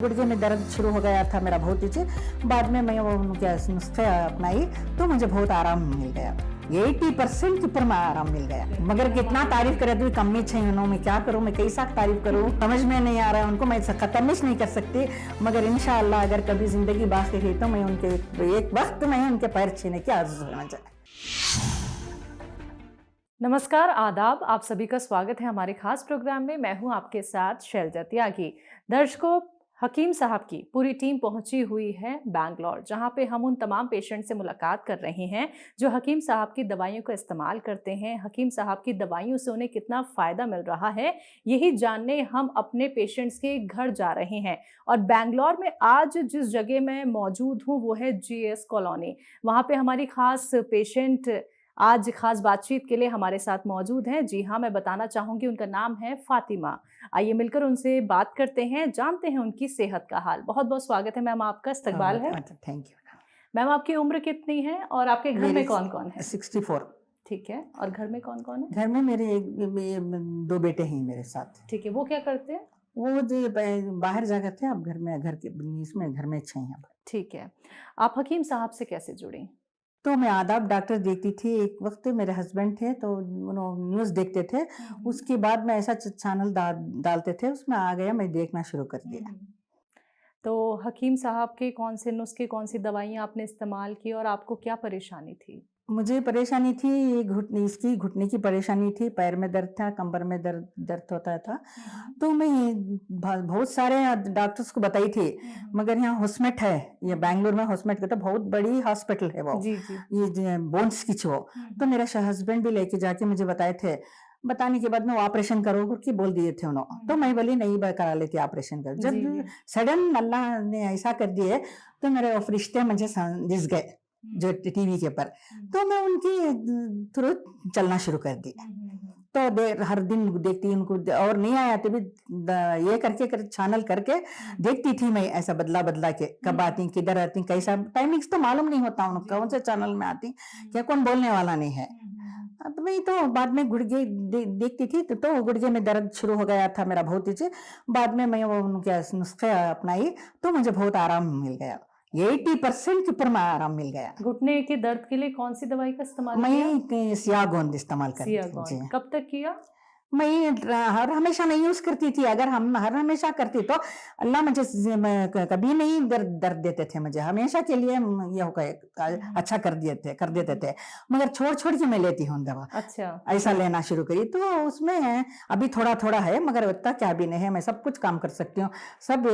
गुर्दे में दर्द शुरू हो गया था मेरा बहुत ही। बाद में मैं वो उनके नुस्खे अपनाई तो मुझे बहुत आराम मिल गया। 80% के ऊपर में आराम मिल गया। मगर कितना तारीफ करे तो कम ही चाहिए उन्होंने। मैं क्या करूं, मैं कैसा तारीफ करूं, समझ में नहीं आ रहा है। उनको मैं खत्म नहीं कर सकती, मगर इंशाअल्लाह अगर कभी जिंदगी बाकी रही तो मैं उनके एक वक्त में उनके पैर छीने की आज़ होना चाहिए। नमस्कार, आदाब। आप सभी का स्वागत है हमारे खास प्रोग्राम में। मैं हूं आपके साथ शैलजा त्यागी। दर्शकों, हकीम साहब की पूरी टीम पहुंची हुई है बैंगलोर, जहां पे हम उन तमाम पेशेंट से मुलाकात कर रहे हैं जो हकीम साहब की दवाइयों का इस्तेमाल करते हैं। हकीम साहब की दवाइयों से उन्हें कितना फ़ायदा मिल रहा है, यही जानने हम अपने पेशेंट्स के घर जा रहे हैं। और बैंगलोर में आज जिस जगह मैं मौजूद हूँ वो है GS कॉलोनी। वहाँ पे हमारी खास पेशेंट आज खास बातचीत के लिए हमारे साथ मौजूद हैं। जी हाँ, मैं बताना चाहूँगी उनका नाम है फ़ातिमा। आइए मिलकर उनसे बात करते हैं, जानते हैं उनकी सेहत का हाल। बहुत-बहुत स्वागत है मैम, आपका इस्तकबाल है। थैंक यू मैम, आपकी उम्र कितनी है और आपके घर में कौन-कौन है? 64। ठीक है, और घर में कौन-कौन है? घर में मेरे दो बेटे हैं मेरे साथ। ठीक है, वो क्या करते हैं? वो जो बाहर जाकर थे, अब घर में, घर के इसमें घर में अच्छे हैं अब। ठीक है, आप हकीम साहब से कैसे जुड़ी? तो मैं आदाब डॉक्टर देखती थी। एक वक्त मेरे हस्बैंड थे तो उन्होंने न्यूज़ देखते थे। उसके बाद में ऐसा चैनल डालते थे, उसमें आ गया, मैं देखना शुरू कर दिया। तो हकीम साहब के कौन से नुस्खे, कौन सी दवाइयाँ आपने इस्तेमाल की और आपको क्या परेशानी थी? मुझे परेशानी थी ये घुटने की परेशानी थी, पैर में दर्द था, कमर में दर्द दर्द होता था। तो मैं बहुत सारे डॉक्टर्स को बताई थी, मगर यहाँ हॉस्मेट है, ये बैंगलोर में हॉस्मेट का तो बहुत बड़ी हॉस्पिटल है वो, जी, जी। ये बोन्स की वो। तो मेरा हस्बैंड भी लेके जाके मुझे बताए थे। बताने के बाद में ऑपरेशन करो करके बोल दिए थे उन्होंने। तो मैं बोली नहीं करा लेती ऑपरेशन कर। जब सडन अल्लाह ने ऐसा कर दिए तो मेरे फरिश्ते मुझे दिस गए जो टीवी के ऊपर। तो मैं उनकी थ्रू चलना शुरू कर दी। तो हर दिन देखती उनको, और नहीं आया तो भी ये करके चैनल करके देखती थी मैं, ऐसा बदला बदला के कब आती, किधर आती, कैसा टाइमिंग्स तो मालूम नहीं होता उनको, कौन से चैनल में आती, क्या कौन बोलने वाला नहीं है। तो मैं तो बाद में गुड़गे देखती थी तो गुड़गे में दर्द शुरू हो गया था मेरा बहुत ही। बाद में मैं वो उनके नुस्खे अपनाई तो मुझे बहुत आराम मिल गया। 80% के ऊपर में आराम मिल गया। घुटने के दर्द के लिए कौन सी दवाई का इस्तेमाल किया? मैं सियागोंद इस्तेमाल करती हूँ। सियागोन। कब तक किया? मैं हर हमेशा नहीं यूज करती थी। अगर हम हर हमेशा करती तो अल्लाह मुझे कभी नहीं दर्द देते थे। मुझे हमेशा के लिए ये हो गए अच्छा कर देते थे, मगर छोड़ छोड़ के मैं लेती हूँ दवा। अच्छा, ऐसा लेना शुरू करी तो उसमें अभी थोड़ा थोड़ा है, मगर उतना क्या भी नहीं है। मैं सब कुछ काम कर सकती हूँ, सब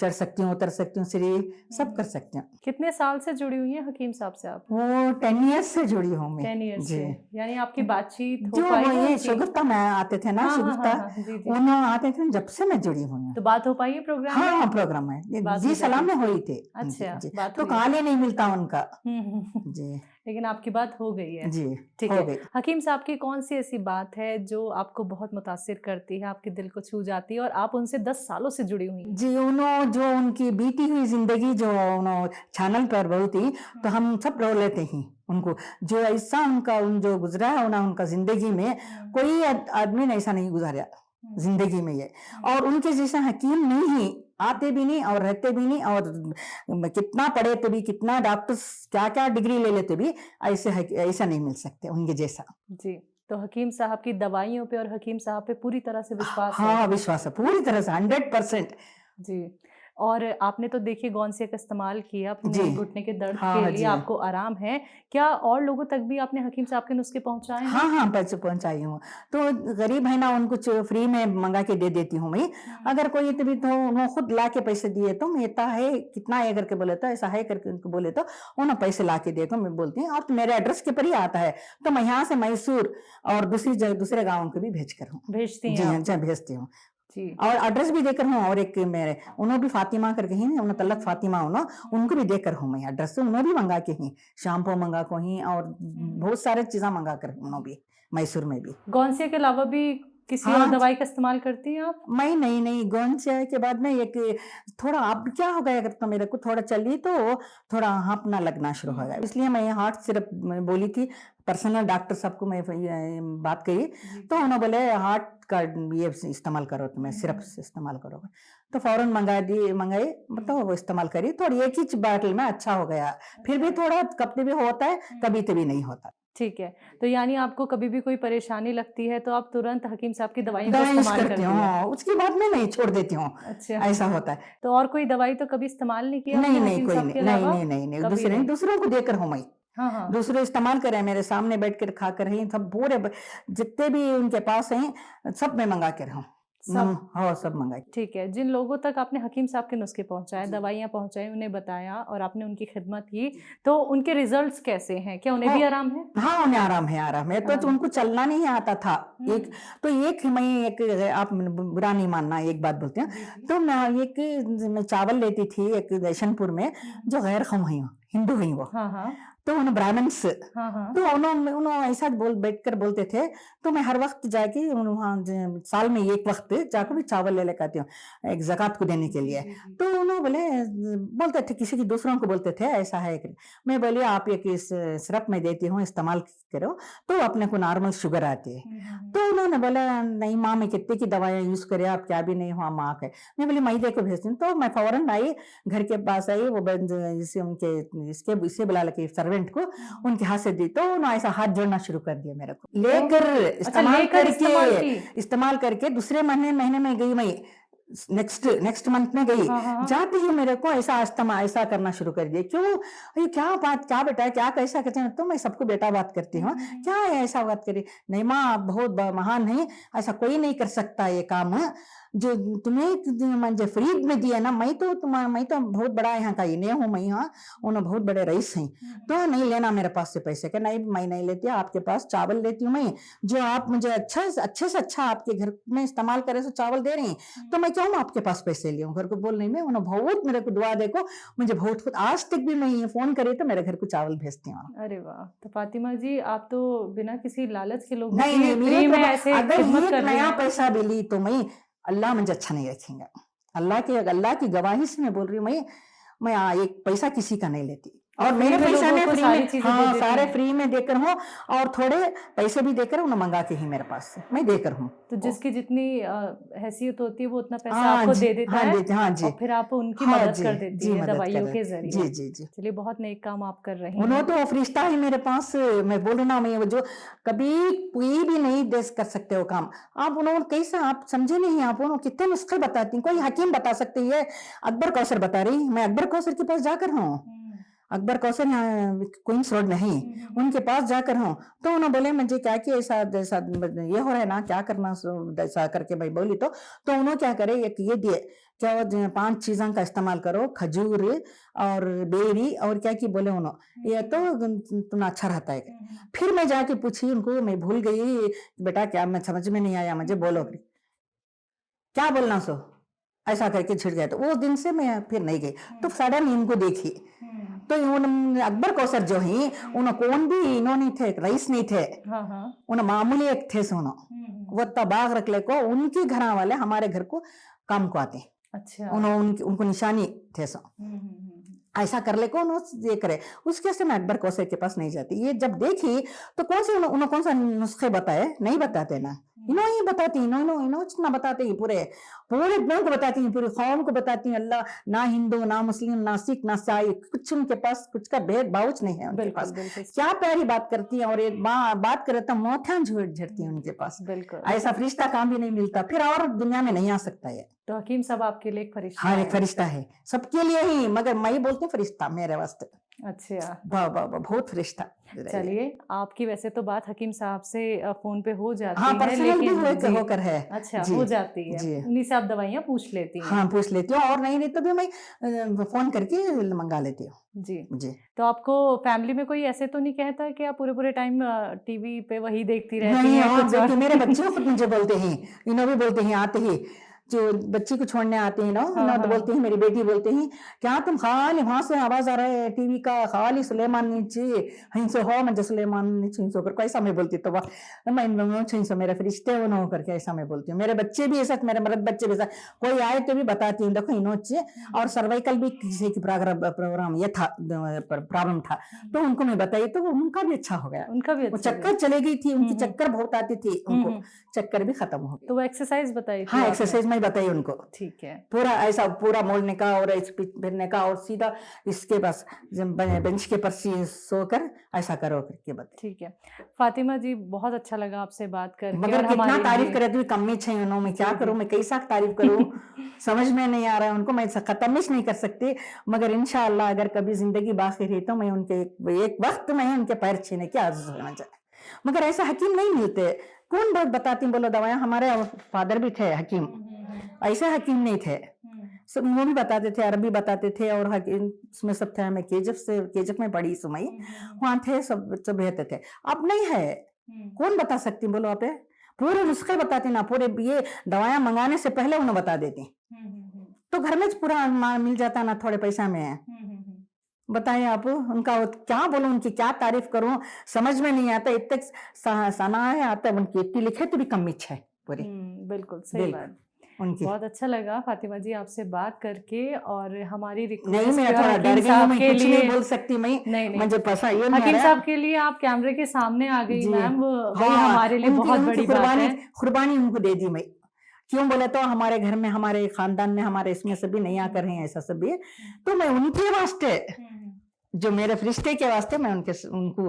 चढ़ सकती हूँ, उतर सकती हूँ, सीढ़ी सब कर सकती हूँ। कितने साल से जुड़ी हुई हैं हकीम साहब से आप? वो 10 ईयर्स से जुड़ी हूँ मैं। 10 ईयर्स जी। से, यानी आपकी बातचीत हो जो पाई है ये उनकी? शगुफ्ता में आते थे ना, शगुफ्ता जी, जी। उन्होंने आते थे, जब से मैं जुड़ी हुई हूँ। तो बात हो पाई है प्रोग्राम में? हाँ, प्रोग्राम है बात जी, हो सलाम जाती में है। हुई थी। अच्छा, जी, बात तो हुई। कॉल ही नहीं मिलता उनका। जी। जी लेकिन आपकी बात हो गई है। जी, ठीक हो है। गई। हकीम साहब की कौन सी ऐसी बात है जो आपको बहुत मुतासिर करती है, आपके दिल को छू जाती है और आप उनसे 10 सालों से जुड़ी हुई हैं? जी, उन्होंने जो उनकी बीती हुई जिंदगी जो उन्होंने चैनल पर बहुत ही, तो हम सब रो लेते हैं उनको। जो ऐसा उनका जो गुजरा है ना उनका जिंदगी में, कोई आदमी ने ऐसा नहीं गुजारा जिंदगी में ये। और उनके जैसा हकीम नहीं आते भी नहीं और रहते भी नहीं, और कितना पढ़े तो भी, कितना डॉक्टर्स क्या क्या डिग्री ले लेते भी, ऐसा नहीं मिल सकते उनके जैसा। जी, तो हकीम साहब की दवाइयों पे और हकीम साहब पे पूरी तरह से विश्वास है? हाँ, विश्वास है पूरी तरह से 100%। जी। और आपने तो देखिए गौनसे का इस्तेमाल किया अपने जी। घुटने के दर्द हाँ, के हाँ लिए, जी। आपको आराम है। क्या और लोगों तक भी आपने हकीम साहब के नुस्खे पहुँचाए हैं? हाँ, पैसे पहुँचाई हूँ। तो गरीब है ना, उनको फ्री में मँगा के दे देती हूँ मैं। अगर कोई तभी तो उन्होंने खुद ला के पैसे दिए तो मैं इतना है, कितना है करके बोले तो, ऐसा है करके उनको बोले तो उन्होंने पैसे ला के दिए तो मैं बोलती हूँ, और मेरे एड्रेस के पर ही आता है। तो मैं यहाँ से मैसूर और दूसरे गाँव को भी भेजकर हूँ। भेजती हैं जी हाँ, आप? जी भेजती हूँ। जी। और एड्रेस भी देकर हूँ, और एक मेरे उन्होंने भी फातिमा करके ही, उन्होंने तलक फातिमा उनको भी देकर हूँ मैं एड्रेस। तो उन्होंने भी मंगा के ही, शैम्पू मंगा को ही, और बहुत सारे चीज़ें मंगा कर उन्होंने भी, मैसूर में भी। गौनसे के अलावा भी किसी और हाँ, दवाई का इस्तेमाल करती हैं आप? मैं नहीं गोंद चाय के बाद में एक थोड़ा अब क्या हो गया, अगर तो मेरे को थोड़ा चली तो थोड़ा हाँफना लगना शुरू हो गया, इसलिए मैं हार्ट सिरप बोली थी। पर्सनल डॉक्टर सबको मैं बात कही तो उन्होंने बोले हार्ट का ये इस्तेमाल करो, तुम्हें सिरप इस्तेमाल करो। तो फौरन मंगाई, मतलब वो इस्तेमाल करी, थोड़ी एक ही बाटल में अच्छा हो गया। फिर भी थोड़ा कभी भी होता है, कभी कभी नहीं होता। ठीक है, तो यानी आपको कभी भी कोई परेशानी लगती है तो आप तुरंत हकीम साहब की दवाइयों का दवाई यूज इस्तेमाल करती करती हैं? हूँ, उसके बाद में नहीं छोड़ देती हूँ, अच्छा। ऐसा होता है। तो और कोई दवाई तो कभी इस्तेमाल नहीं किया नहीं आपने नहीं हकीम कोई साहब नहीं, के नहीं अलावा? नहीं नहीं नहीं, कभी नहीं? दूसरों को देकर हूँ मैं, हाँ, हाँ। दूसरे इस्तेमाल करे मेरे सामने बैठ कर खा कर ही सब पूरे जितने भी उनके पास हैं सब मैं मंगा कर हूँ। सब? हाँ सब मंगाई। ठीक है, जिन लोगों तक आपने हकीम साहब के नुस्खे पहुँचाए, जी। दवाइयाँ पहुँचाई, उन्हें बताया और आपने उनकी खिदमत की, तो उनके रिजल्ट्स कैसे हैं? क्या उन्हें ओ, भी आराम है? हाँ उन्हें आराम है, आराम है। तो आराम है। उनको चलना नहीं आता था। हम्म। एक तो एक मैं एक आप बुरा नहीं मानना, एक बात बोलते हैं, जी, जी। तो मैं चावल लेती थी एक जैशनपुर में, जो गैर कौम हुई, हिंदू हुई वो, हाँ, हाँ। तो उन्हें ब्राह्मण्स, हाँ, हाँ। तो उन्होंने ऐसा बैठकर बोलते थे, तो मैं हर वक्त जाके वहाँ साल में एक वक्त जाकर भी चावल ले लेकर आती हूँ, एक ज़कात को देने के लिए। जी, जी। तो उन्होंने बोलते थे, किसी की दूसरों को बोलते थे ऐसा है कि मैं बोली आप एक इस सिरप में देती हूँ, इस्तेमाल करो तो अपने को नॉर्मल शुगर आती है। तो उन्होंने बोला नहीं माँ, मैं कितने की दवाइयाँ यूज़ करे, आप क्या भी नहीं हुआ माँ के। मैं बोली मैं को भेजती हूँ। तो मैं फौरन आई, घर के पास आई, वो इसे उनके इसे बुला के सर्वेंट को, उनके हाथ से दी, तो उन्होंने ऐसा हाथ जोड़ना शुरू कर दिया मेरे को, लेकर लेकर इस्तेमाल करके दूसरे महीने में गई मैं, नेक्स्ट मंथ में गई। हाँ, हाँ। जाते ही मेरे को ऐसा करना शुरू कर दिया। क्यों, ये क्या बात, क्या बेटा, क्या कैसा कहते हैं, तो मैं सबको बेटा बात करती हूँ, क्या है ऐसा बात करी, नहीं माँ आप बहुत महान है, ऐसा कोई नहीं कर सकता ये काम, जो तुम्हें जो फ्री में दिया ना, मैं तो बहुत बड़ा यहाँ का इन्हें हूँ, मैं यहाँ उन्हें बहुत बड़े रईस हैं, तो नहीं लेना मेरे पास से पैसे के, नहीं मैं नहीं लेती, आपके पास चावल लेती हूँ मैं, जो आप मुझे अच्छे से अच्छा आपके घर में इस्तेमाल करे सो चावल दे रही हैं, तो मैं क्यों आपके पास पैसे ले घर को बोल नहीं, मैं उन्हें बहुत मेरे को दुआ देखो, मुझे बहुत खुद आज तक भी मैं ये फोन करे तो मेरे घर को चावल भेजती हूँ। अरे वाह, तो फातिमा जी आप तो बिना किसी लालच के लोगों नहीं की नहीं, फ्री में ऐसे अगर खिदमत कर एक रही नया हैं। पैसा भी ली तो मैं, अल्लाह मुझे अच्छा नहीं रखेगा, अल्लाह की गवाही से मैं बोल रही हूँ, मैं एक पैसा किसी का नहीं लेती, और मेरे पैसा में फ्री में, हाँ सारे फ्री में देकर हूँ, और थोड़े पैसे भी देकर उन्हें मंगा के ही मेरे पास से मैं देकर हूँ। तो जिसकी जितनी हैसियत होती है वो उतना पैसा हाँ आपको जी, दे देता हाँ है, जी, हाँ जी, और फिर आप उनकी हाँ मदद जी, कर देती जी है मदद दवाइयों कर, के जी जरिए। जी जी। चलिए बहुत नेक काम आप कर रही उन्होंने हैं। तो वो फरिश्ता ही मेरे पास, मैं बोल रही ना, मैं वो जो कभी कोई भी नहीं दे कर सकते वो काम, आप उन्होंने कैसे, आप समझे नहीं, आप उन्होंने कितने नुस्खे बताती, कोई हकीम बता सकती है, अकबर कौसर बता रही, मैं अकबर कौसर के पास जाकर हूँ, अकबर कौसर यहाँ क्वींस रोड में ही, उनके पास जाकर हूँ, तो उन्होंने बोले मुझे क्या कि ऐसा जैसा ये हो रहा है ना, क्या करना, ऐसा करके भाई बोली, तो उन्होंने क्या करे, एक ये दिए, क्या वो 5 चीजों का इस्तेमाल करो, खजूर और बेरी और क्या की बोले उन्होंने, ये तो तुम्हें अच्छा रहता है। फिर मैं जाके पूछी उनको, मैं भूल गई बेटा, क्या मैं समझ में नहीं आया, मुझे बोलो क्या बोलना सो, ऐसा करके छिड़ गया। तो उस दिन से मैं फिर नहीं गई, तो सडन इनको देखी, तो अकबर कौसर जो ही उन्होंने कौन भी इन्होंने थे, रईस नहीं थे, उन्हें मामूली एक थे सोनो, वो तबाग रख ले को, उनके घर वाले हमारे घर को काम को आते, अच्छा, उनको निशानी थे सो, ऐसा कर ले कौन ये करे, उसके से मैं अकबर कौसर के पास नहीं जाती। ये जब देखी तो उन्होंने कौन सा नुस्खे बताए, नहीं बताते ना, इन्होंने ही बताती, इन्होंने बताते ही पूरे लोगों को बताती हैं, पूरी कौम को बताती हैं, अल्लाह ना हिंदू ना मुस्लिम ना सिख ना ईसाई, कुछ उनके पास कुछ का भेदभाव नहीं है उनके पास। क्या प्यारी बात करती है, और एक बात करे तो मोतियां झड़ती है उनके पास, ऐसा फरिश्ता काम भी नहीं मिलता, फिर और दुनिया में नहीं आ सकता है। तो हकीम साहब आपके लिए एक फरिश्ता हाँ, एक फरिश्ता है सबके लिए ही, मगर मैं बोलती हूँ फरिश्ता मेरे वास्ते। अच्छा, वाह वाह वाह, बहुत फरिश्ता। चलिए, आपकी वैसे तो बात हकीम साहब से फोन पे हो जाती हाँ, है, पर्सनल भी लेकिन होकर है। अच्छा हो जाती है, उन्हीं से आप दवाइयाँ पूछ लेती हैं। हाँ पूछ लेती हूँ, और नहीं तो भी मैं फोन करके मंगा लेती हूँ। जी जी। तो आपको फैमिली में कोई ऐसे तो नहीं कहता कि आप पूरे टाइम टीवी पे वही देखती रहती नहीं, हैं? हाँ, मेरे बच्चे खुद मुझे बोलते हैं, इन्हों भी बोलते हैं आते ही, जो बच्ची को छोड़ने आते हैं ना, तो बोलते हैं, मेरी बेटी बोलते हैं, क्या तुम खाली वहां से आवाज आ रहा है टीवी का, खाली सुलेमान नीचे हिंसो हो, मैं सुलेमान नीचे हिंसो कर, कैसा मैं बोलती, तो मैं हिंसो मेरे फरिश्ते वो न करके ऐसा मैं बोलती हूँ। मेरे बच्चे भी ऐसा, मेरे मर्द बच्चे भी ऐसा, कोई आए तो भी बताती हूँ, देखो इनोचे, और सर्वाइकल भी किसी की प्रोग्राम ये था, प्रॉब्लम था, तो उनको मैं बताई, तो उनका भी अच्छा हो गया, उनका भी अच्छा, चक्कर चले गई थी, उनकी चक्कर बहुत आती थी, उनको चक्कर भी खत्म हो गई। तो वो एक्सरसाइज बताई? हाँ, एक्सरसाइज मैं बताई उनको, ठीक है। पूरा ऐसा पूरा मोड़ने का और ऐसे फिरने का और सीधा इसके पास बेंच के पर सोकर ऐसा करो करके बता। ठीक है फातिमा जी, बहुत अच्छा लगा आपसे बात करके। मगर और कितना हमारे तारीफ लिए करे तो कमी छे उन्होंने, मैं क्या जी, करूं, जी। मैं कैसा तारीफ करूं, समझ में नहीं आ रहा है उनको, मैं खत्म ही नहीं कर सकती। मगर इंशाअल्लाह अगर कभी जिंदगी बाकी रही तो मैं उनके एक वक्त में उनके पैर छीने की आज़ होना चाहिए। मगर ऐसा हकीम नहीं मिलते, कौन बात बताती बोलो दवाएं, हमारे फादर भी थे हकीम, ऐसे हकीम नहीं थे, सब वो भी बताते थे, अरबी बताते थे और हकीम उसमें सब थे। मैं केजफ में पढ़ी सुमई, वहां थे सब सब रहते थे। अब नहीं है, कौन बता सकती बोलो आप, पूरे नुस्खे बताती ना, पूरे ये दवाएं मंगाने से पहले उन्हें बता देती, तो घर में पूरा मिल जाता ना थोड़े पैसा में। बताइए आप, उनका क्या बोलूं, उनकी क्या तारीफ करूं, समझ में नहीं आता। इतने सना है आता उनकी, इतनी लिखे तो भी कम इच्छा है पूरी। बिल्कुल सही बात। उनकी बहुत अच्छा लगा फातिमा जी आपसे बात करके, और हमारी नहीं, रिक्वेस्ट मैं थोड़ा डर गई हूं, मैं कुछ नहीं बोल सकती, मैं नहीं मुझे पता ये नहीं हकीम आ साहब रहा। के लिए आप कैमरे के सामने आ गई जी मैम, वही हाँ, हमारे लिए बहुत बड़ी बात है। कुर्बानी उनको दे दी मैं, क्यों बोले तो हमारे घर में, हमारे खानदान में, हमारे इसमें सभी नहीं आकर रहे हैं ऐसा सभी, तो मैं उनके वास्ते, जो मेरे फरिश्ते के वास्ते मैं उनको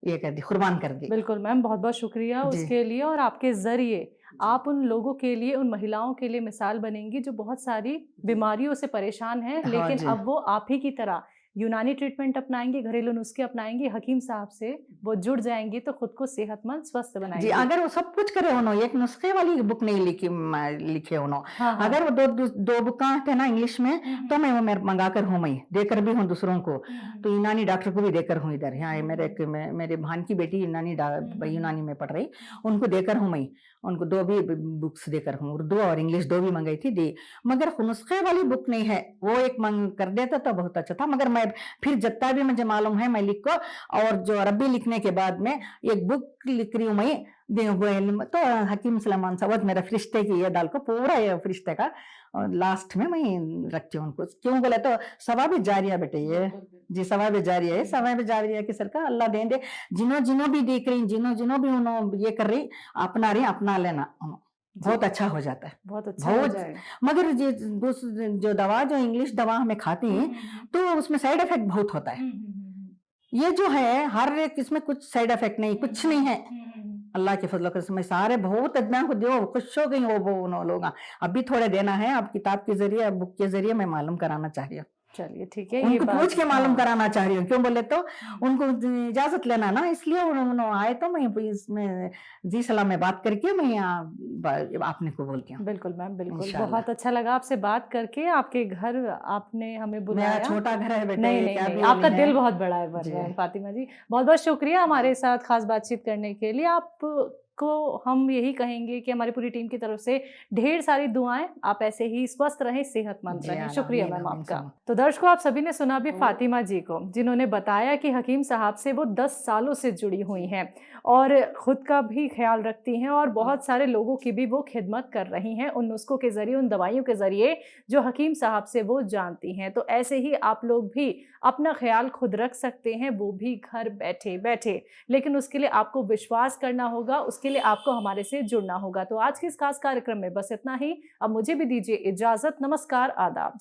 ये कर दी, कुर्बान कर दी। बिल्कुल मैम, बहुत बहुत शुक्रिया जी। उसके लिए, और आपके जरिए आप उन लोगों के लिए, उन महिलाओं के लिए मिसाल बनेंगी जो बहुत सारी बीमारियों से परेशान हैं, हाँ लेकिन जी। अब वो आप ही की तरह यूनानी ट्रीटमेंट अपनाएंगी, घरेलू नुस्खे अपनाएंगी, हकीम साहब से वो जुड़ जाएंगी तो खुद को सेहतमंद स्वस्थ जी बनाएंगी। अगर वो सब कुछ करे उन्होंने, एक नुस्खे वाली बुक नहीं लिखे उन्होंने, हाँ, हाँ। अगर वो दो बुका थे ना इंग्लिश में, तो मैं वो मंगा कर हूँ, मैं देकर भी हूँ दूसरों को, तो यूनानी डॉक्टर को भी देकर हूँ इधर यहाँ, मेरे भान की बेटी यूनानी में पढ़ रही, उनको देकर हूँ मैं, उनको दो भी बुक्स देकर हूँ, उर्दू और इंग्लिश दो भी मंगाई थी दी। मगर नुस्खे वाली बुक नहीं है, वो एक मंग कर देता तो बहुत अच्छा था। मगर मैं फिर जितना भी मुझे मालूम है मैं लिख को, और जो अरबी लिखने के बाद में एक बुक लिख रही हूँ मैं, तो हकीम सलमान साहब मेरा फरिश्ते की ये डाल को पूरा ये फरिश्ते का लास्ट में मैं रखती हूँ उनको, क्यों बोले तो सवाब जारिया बेटे, ये जी सवाब जारिया है, सवाब जारिया की सरकार अल्लाह दे जिन्हों भी देख रही, जिन्हों भी उन्होंने ये कर रही, अपना लेना, बहुत अच्छा हो जाता है, बहुत अच्छा हो जाएगा। मगर जो दवा, जो इंग्लिश दवा हमें खाती हैं, तो उसमें साइड इफेक्ट बहुत होता है। ये जो है हर एक इसमें कुछ साइड इफेक्ट नहीं, कुछ नहीं है, अल्लाह के फजल के समय सारे बहुत अदना को दो, खुश हो गई वो लोग। अभी थोड़े देना है, अब किताब के जरिए, बुक के जरिए मैं मालूम कराना चाह रही हूँ। चलिए ठीक है, उनको पूछ के मालूम कराना चाह रही हूँ, क्यों बोले तो उनको इजाजत लेना ना, इसलिए उन्होंने आए तो मैं इसमें जी सलाम में बात करके मैं आपने को बोलती हूँ। बिल्कुल मैम, बिल्कुल, बहुत अच्छा लगा आपसे बात करके, आपके घर आपने हमें बुलाया। मेरा छोटा घर है बेटे, नहीं, आपका दिल बहुत बड़ा है फातिमा जी, बहुत बहुत शुक्रिया हमारे साथ खास बातचीत करने के लिए। आपको हम यही कहेंगे कि हमारी पूरी टीम की तरफ से ढेर सारी दुआएं, आप ऐसे ही स्वस्थ रहें, सेहतमंद रहें। शुक्रिया मैम आपका। तो दर्शकों, आप सभी ने सुना भी फातिमा जी को, जिन्होंने बताया कि हकीम साहब से वो 10 सालों से जुड़ी हुई हैं और खुद का भी ख्याल रखती हैं, और बहुत सारे लोगों की भी वो खिदमत कर रही हैं उन नुस्खों के जरिए, उन दवाइयों के जरिए जो हकीम साहब से वो जानती हैं। तो ऐसे ही आप लोग भी अपना ख्याल खुद रख सकते हैं, वो भी घर बैठे बैठे, लेकिन उसके लिए आपको विश्वास करना होगा, उसके लिए आपको हमारे से जुड़ना होगा। तो आज के इस खास कार्यक्रम में बस इतना ही। अब मुझे भी दीजिए इजाजत। नमस्कार, आदाब।